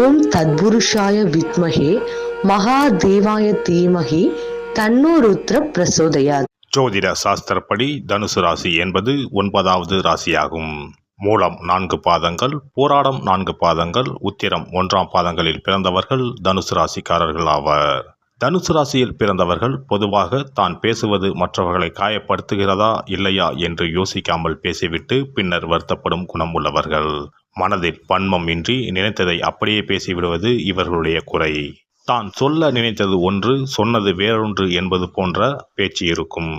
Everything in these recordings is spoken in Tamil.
ஓம் தத்புருஷாய வித்மஹே மகாதேவாய தீமஹி தன்னோ ருத்ர பிரசோதயாத். ஜோதிட சாஸ்திரப்படி தனுசு ராசி என்பது 9வது ராசியாகும். மூலம் 4 பாதங்கள், போராடம் 4 பாதங்கள், உத்திரம் 1ஆம் பாதங்களில் பிறந்தவர்கள் தனுசு ராசிக்காரர்கள் ஆவர். தனுசு ராசியில் பிறந்தவர்கள் பொதுவாக தான் பேசுவது மற்றவர்களை காயப்படுத்துகிறதா இல்லையா என்று யோசிக்காமல் பேசிவிட்டு பின்னர் வருத்தப்படும் குணம் உள்ளவர்கள். மனதில் பன்மம் இன்றி நினைத்ததை அப்படியே பேசிவிடுவது இவர்களுடைய குறை. தான் சொல்ல நினைத்தது ஒன்று, சொன்னது வேறொன்று என்பது போன்ற பேச்சு இருக்கும்.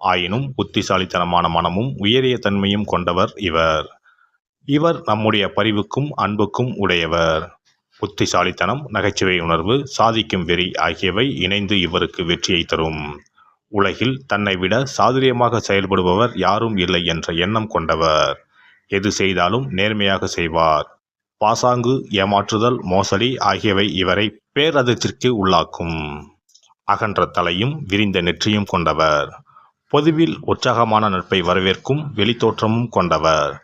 ஆயினும் புத்திசாலித்தனமான மனமும் உயரிய தன்மையும் கொண்டவர் இவர். இவர் நம்முடைய பரிவுக்கும் அன்புக்கும் உடையவர். புத்திசாலித்தனம், நகைச்சுவை உணர்வு, சாதிக்கும் வெறி ஆகியவை இணைந்து இவருக்கு வெற்றியை தரும். உலகில் தன்னை விட சாதுரியமாக செயல்படுபவர் யாரும் இல்லை என்ற எண்ணம் கொண்டவர். எது செய்தாலும் நேர்மையாக செய்வார். பாசாங்கு, ஏமாற்றுதல், மோசடி ஆகியவை இவரை பேரதிர்ச்சிக்கு உள்ளாக்கும். அகன்ற தலையும் விரிந்த நெற்றியும் கொண்டவர். பொதுவில் உற்சாகமான நட்பை வரவேற்கும் வெளித்தோற்றமும் கொண்டவர்.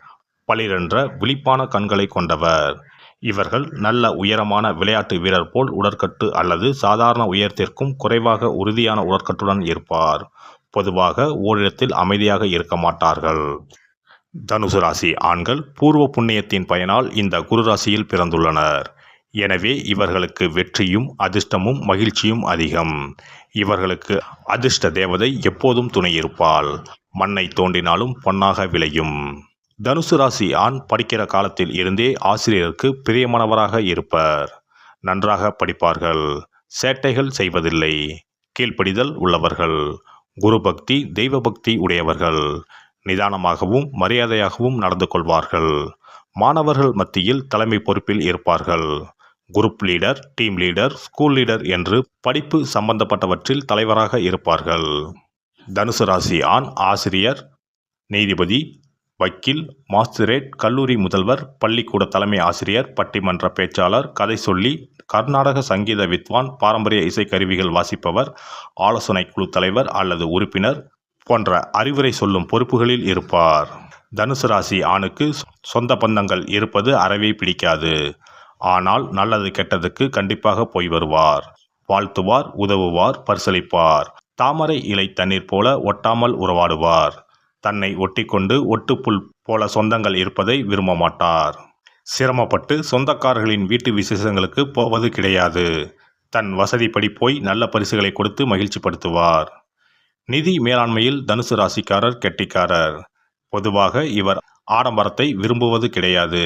பளிரென்ற விழிப்பான கண்களை கொண்டவர். இவர்கள் நல்ல உயரமான விளையாட்டு வீரர் போல் உடற்கட்டு அல்லது சாதாரண உயரத்திற்கும் குறைவாக உறுதியான உடற்கட்டுடன் இருப்பார். பொதுவாக ஓரிடத்தில் அமைதியாக இருக்க மாட்டார்கள். தனுசு ராசி ஆண்கள் பூர்வ புண்ணியத்தின் பயனால் இந்த குரு ராசியில் பிறந்துள்ளனர். எனவே இவர்களுக்கு வெற்றியும் அதிர்ஷ்டமும் மகிழ்ச்சியும் அதிகம். இவர்களுக்கு அதிர்ஷ்ட தேவதை எப்போதும் துணையிருப்பாள். மண்ணை தோண்டினாலும் பொன்னாக விளையும். தனுசு ராசி ஆண் படிக்கிற காலத்தில் இருந்தே ஆசிரியருக்கு பிரியமானவராக இருப்பர். நன்றாக படிப்பார்கள். சேட்டைகள் செய்வதில்லை. கீழ்ப்படிதல் உள்ளவர்கள். குரு பக்தி, தெய்வ பக்தி உடையவர்கள். நிதானமாகவும் மரியாதையாகவும் நடந்து கொள்வார்கள். மாணவர்கள் மத்தியில் தலைமை பொறுப்பில் இருப்பார்கள். Group leader, team leader, school leader என்று படிப்பு சம்பந்தப்பட்டவற்றில் தலைவராக இருப்பார்கள். தனுசு ராசி ஆண் ஆசிரியர், நீதிபதி, வக்கீல், மாஸ்திரேட், கல்லூரி முதல்வர், பள்ளிக்கூட தலைமை ஆசிரியர், பட்டிமன்ற பேச்சாளர், கதை சொல்லி, கர்நாடக சங்கீத வித்வான், பாரம்பரிய இசைக்கருவிகள் வாசிப்பவர், ஆலோசனை குழு தலைவர் அல்லது உறுப்பினர் போன்ற அறிவுரை சொல்லும் பொறுப்புகளில் இருப்பார். தனுசு ராசி ஆணுக்கு சொந்த பந்தங்கள் இருப்பது அறவே பிடிக்காது. ஆனால் நல்லது கெட்டதுக்கு கண்டிப்பாக போய் வருவார். வாழ்த்துவார், உதவுவார், பரிசளிப்பார். தாமரை இலை தண்ணீர் போல ஒட்டாமல் உறவாடுவார். தன்னை ஒட்டிக்கொண்டு ஒட்டுப்புல் போல சொந்தங்கள் இருப்பதை விரும்ப மாட்டார். சிரமப்பட்டு சொந்தக்காரர்களின் வீட்டு விசேஷங்களுக்கு போவது கிடையாது. தன் வசதிப்படி போய் நல்ல பரிசுகளை கொடுத்து மகிழ்ச்சிப்படுத்துவார். நிதி மேலாண்மையில் தனுசு ராசிக்காரர் கெட்டிக்காரர். பொதுவாக இவர் ஆடம்பரத்தை விரும்புவது கிடையாது.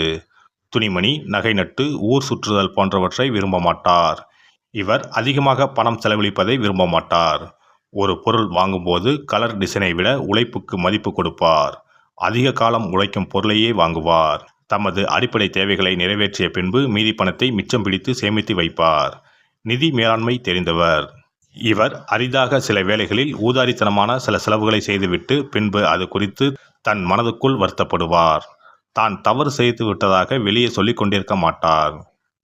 துணிமணி, நகை நட்டு, ஊர் சுற்றுதல் போன்றவற்றை விரும்ப மாட்டார். இவர் அதிகமாக பணம் செலவழிப்பதை விரும்ப மாட்டார். ஒரு பொருள் வாங்கும்போது கலர் டிசைனை விட உழைப்புக்கு மதிப்பு கொடுப்பார். அதிக காலம் உழைக்கும் பொருளையே வாங்குவார். தமது அடிப்படை தேவைகளை நிறைவேற்றிய பின்பு மீதி பணத்தை மிச்சம் பிடித்து சேமித்து வைப்பார். நிதி மேலாண்மை தெரிந்தவர். இவர் அரிதாக சில வேளைகளில் ஊதாரித்தனமான சில செலவுகளை செய்துவிட்டு பின்பு அது குறித்து தன் மனதுக்குள் வருத்தப்படுவார். தான் தவறு செய்து விட்டதாக வெளியே சொல்லிக் கொண்டிருக்க மாட்டார்.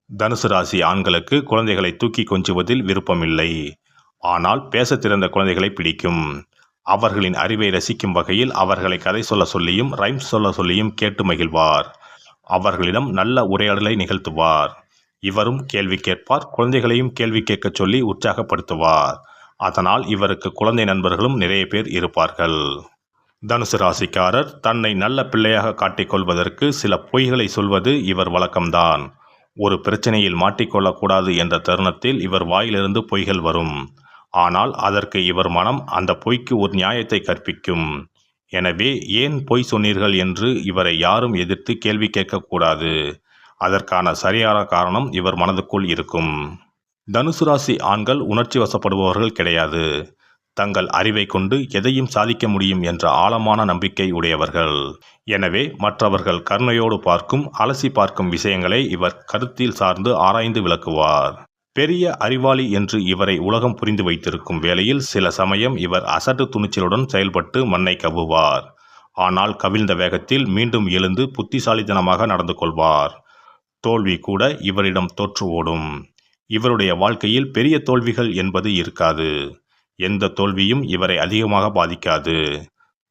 தனுசு ராசி ஆண்களுக்கு குழந்தைகளை தூக்கி கொஞ்சுவதில் விருப்பமில்லை. ஆனால் பேச திறந்த குழந்தைகளை பிடிக்கும். அவர்களின் அறிவை ரசிக்கும் வகையில் அவர்களை கதை சொல்ல சொல்லியும் ரைம்ஸ் சொல்ல சொல்லியும் கேட்டு மகிழ்வார். அவர்களிடம் நல்ல உரையாடலை நிகழ்த்துவார். இவரும் கேள்வி கேட்பார். குழந்தைகளையும் கேள்வி கேட்க சொல்லி உற்சாகப்படுத்துவார். அதனால் இவருக்கு குழந்தை நண்பர்களும் நிறைய பேர் இருப்பார்கள். தனுசு ராசிக்காரர் தன்னை நல்ல பிள்ளையாக காட்டிக்கொள்வதற்கு சில பொய்களை சொல்வது இவர் வழக்கம்தான். ஒரு பிரச்சனையில் மாட்டிக்கொள்ளக்கூடாது என்ற தருணத்தில் இவர் வாயிலிருந்து பொய்கள் வரும். ஆனால் அதற்கு இவர் மனம் அந்த பொய்க்கு ஒரு நியாயத்தை கற்பிக்கும். எனவே ஏன் பொய் சொன்னீர்கள் என்று இவரை யாரும் எதிர்த்து கேள்வி கேட்கக்கூடாது. அதற்கான சரியான காரணம் இவர் மனதுக்குள் இருக்கும். தனுசு ராசி ஆண்கள் உணர்ச்சி வசப்படுபவர்கள் கிடையாது. தங்கள் அறிவை கொண்டு எதையும் சாதிக்க முடியும் என்ற ஆழமான நம்பிக்கை உடையவர்கள். எனவே மற்றவர்கள் கருணையோடு பார்க்கும், அலசி பார்க்கும் விஷயங்களை இவர் கருத்தில் சார்ந்து ஆராய்ந்து விளக்குவார். பெரிய அறிவாளி என்று இவரை உலகம் புரிந்து வைத்திருக்கும் வேளையில் சில சமயம் இவர் அசட்டு துணிச்சலுடன் செயல்பட்டு மண்ணை கவ்வுவார். ஆனால் கவிழ்ந்த வேகத்தில் மீண்டும் எழுந்து புத்திசாலித்தனமாக நடந்து கொள்வார். தோல்வி கூட இவரிடம் தோற்று ஓடும். இவருடைய வாழ்க்கையில் பெரிய தோல்விகள் என்பது இருக்காது. எந்த தோல்வியும் இவரை அதிகமாக பாதிக்காது.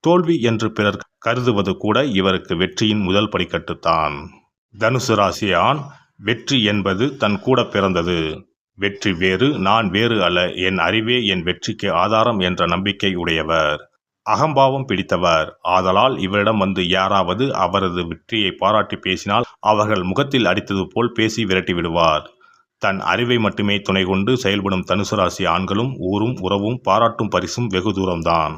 தோல்வி என்று பிறர் கருதுவது கூட இவருக்கு வெற்றியின் முதல் படிக்கட்டுத்தான். தனுசு ராசி ஆண் வெற்றி என்பது தன் கூட பிறந்தது. வெற்றி வேறு, நான் வேறு அல்ல, என் அறிவே என் வெற்றிக்கு ஆதாரம் என்ற நம்பிக்கை உடையவர். அகம்பாவம் பிடித்தவர். ஆதலால் இவரிடம் வந்து யாராவது அவரது வெற்றியை பாராட்டி பேசினால் அவர்கள் முகத்தில் அடித்தது போல் பேசி விரட்டி விடுவார். தன் அறிவை மட்டுமே துணை கொண்டு செயல்படும் தனுசு ராசி ஆண்களும் ஊரும் உறவும் பாராட்டும் பரிசும் வெகு தூரம்தான்.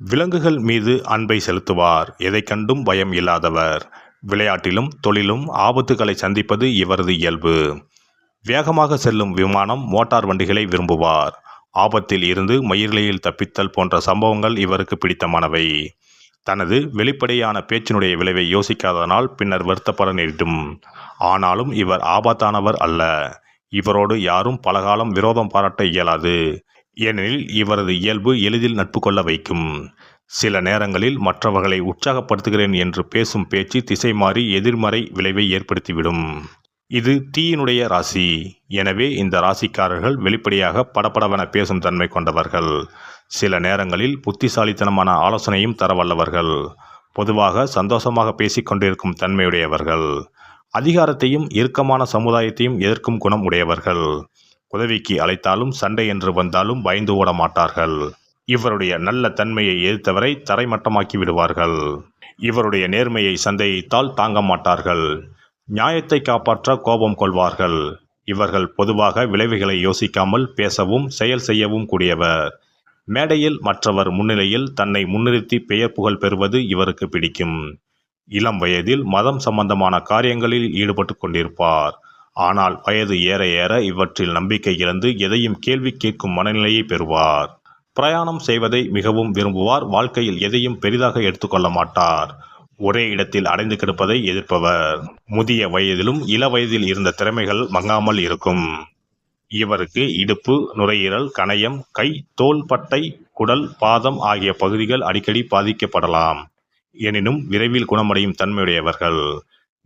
விலங்குகள் மீது அன்பை செலுத்துவார். எதை கண்டும் பயம் இல்லாதவர். விளையாட்டிலும் தொழிலும் ஆபத்துகளை சந்திப்பது இவரது இயல்பு. வேகமாக செல்லும் விமானம், மோட்டார் வண்டிகளை விரும்புவார். ஆபத்தில் இருந்து மயிரிழையில் தப்பித்தல் போன்ற சம்பவங்கள் இவருக்கு பிடித்தமானவை. தனது வெளிப்படையான பேச்சினுடைய விளைவை யோசிக்காததனால் பின்னர் வருத்தப்பட நேரிடும். ஆனாலும் இவர் ஆபத்தானவர் அல்ல. இவரோடு யாரும் பலகாலம் விரோதம் பாராட்ட இயலாது. ஏனெனில் இவரது இயல்பு எளிதில் நட்பு கொள்ள வைக்கும். சில நேரங்களில் மற்றவர்களை உற்சாகப்படுத்துகிறேன் என்று பேசும் பேச்சு திசை மாறி எதிர்மறை விளைவை ஏற்படுத்திவிடும். இது தீயினுடைய ராசி. எனவே இந்த ராசிக்காரர்கள் வெளிப்படையாக படபடவென பேசும் தன்மை கொண்டவர்கள். சில நேரங்களில் புத்திசாலித்தனமான ஆலோசனையும் தர வல்லவர்கள். பொதுவாக சந்தோஷமாக பேசிக்கொண்டிருக்கும் தன்மையுடையவர்கள். அதிகாரத்தையும் இறுக்கமான சமுதாயத்தையும் எதிர்க்கும் குணம் உடையவர்கள். உதவிக்கு அழைத்தாலும் சண்டை என்று வந்தாலும் பயந்து ஓட மாட்டார்கள். இவருடைய நல்ல தன்மையை எதிர்த்தவரை தரைமட்டமாக்கி விடுவார்கள். இவருடைய நேர்மையை சந்தேகித்தால் தாங்க மாட்டார்கள். நியாயத்தை காப்பாற்ற கோபம் கொள்வார்கள். இவர்கள் பொதுவாக விளைவுகளை யோசிக்காமல் பேசவும் செயல் செய்யவும் கூடியவர். மேடையில் மற்றவர் முன்னிலையில் தன்னை முன்னிறுத்தி பெயர் புகழ் பெறுவது இவருக்கு பிடிக்கும். இளம் வயதில் மதம் சம்பந்தமான காரியங்களில் ஈடுபட்டு கொண்டிருப்பார். ஆனால் வயது ஏற ஏற இவற்றில் நம்பிக்கை இழந்து எதையும் கேள்வி கேட்கும் மனநிலையை பெறுவார். பிரயாணம் செய்வதை மிகவும் விரும்புவார். வாழ்க்கையில் எதையும் பெரிதாக எடுத்துக்கொள்ள மாட்டார். ஒரே இடத்தில் அடைந்து கிடப்பதை எதிர்ப்பவர். முதிய வயதிலும் இள வயதில் இருந்த திறமைகள் மங்காமல் இருக்கும். இவருக்கு இடுப்பு, நுரையீரல், கணையம், கை, தோள் பட்டை, குடல், பாதம் ஆகிய பகுதிகள் அடிக்கடி பாதிக்கப்படலாம். எனினும் விரைவில் குணமடையும் தன்மையுடையவர்கள்.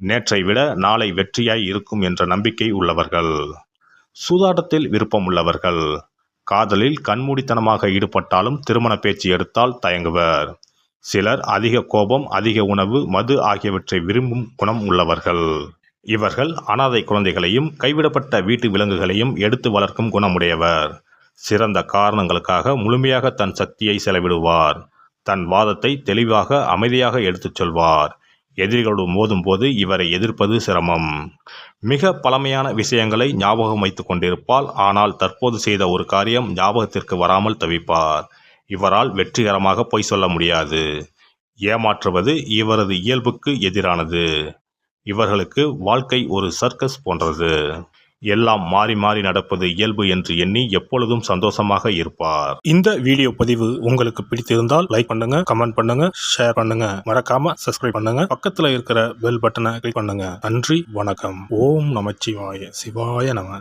நேற்றை விட நாளை வெற்றியாய் இருக்கும் என்ற நம்பிக்கை உள்ளவர்கள். சூதாட்டத்தில் விருப்பம் உள்ளவர்கள். காதலில் கண்மூடித்தனமாக ஈடுபட்டாலும் திருமண பேச்சு எடுத்தால் தயங்குவர். சிலர் அதிக கோபம், அதிக உணவு, மது ஆகியவற்றை விரும்பும் குணம் உள்ளவர்கள். இவர்கள் அனாதை குழந்தைகளையும் கைவிடப்பட்ட வீட்டு விலங்குகளையும் எடுத்து வளர்க்கும் குணமுடையவர். சிறந்த காரணங்களுக்காக முழுமையாக தன் சக்தியை செலவிடுவார். தன் வாதத்தை தெளிவாக அமைதியாக எடுத்துச் சொல்வார். எதிரிகளோடு மோதும் போது இவரை எதிர்ப்பது சிரமம். மிக பழமையான விஷயங்களை ஞாபகம் வைத்துக் கொண்டிருப்பால். ஆனால் தற்போது செய்த ஒரு காரியம் ஞாபகத்திற்கு வராமல் தவிப்பார். இவரால் வெற்றிகரமாக பொய் சொல்ல முடியாது. ஏமாற்றுவது இவரது இயல்புக்கு எதிரானது. இவர்களுக்கு வாழ்க்கை ஒரு சர்க்கஸ் போன்றது. எல்லாம் மாறி மாறி நடப்பது இயல்பு என்று எண்ணி எப்பொழுதும் சந்தோஷமாக இருப்பார். இந்த வீடியோ பதிவு உங்களுக்கு பிடித்திருந்தால் லைக் பண்ணுங்க, கமெண்ட் பண்ணுங்க, ஷேர் பண்ணுங்க. மறக்காம சப்ஸ்கிரைப் பண்ணுங்க. பக்கத்துல இருக்கிற பெல் பட்டனை கிளிக் பண்ணுங்க. நன்றி, வணக்கம். ஓம் நமச்சிவாய. சிவாய நம.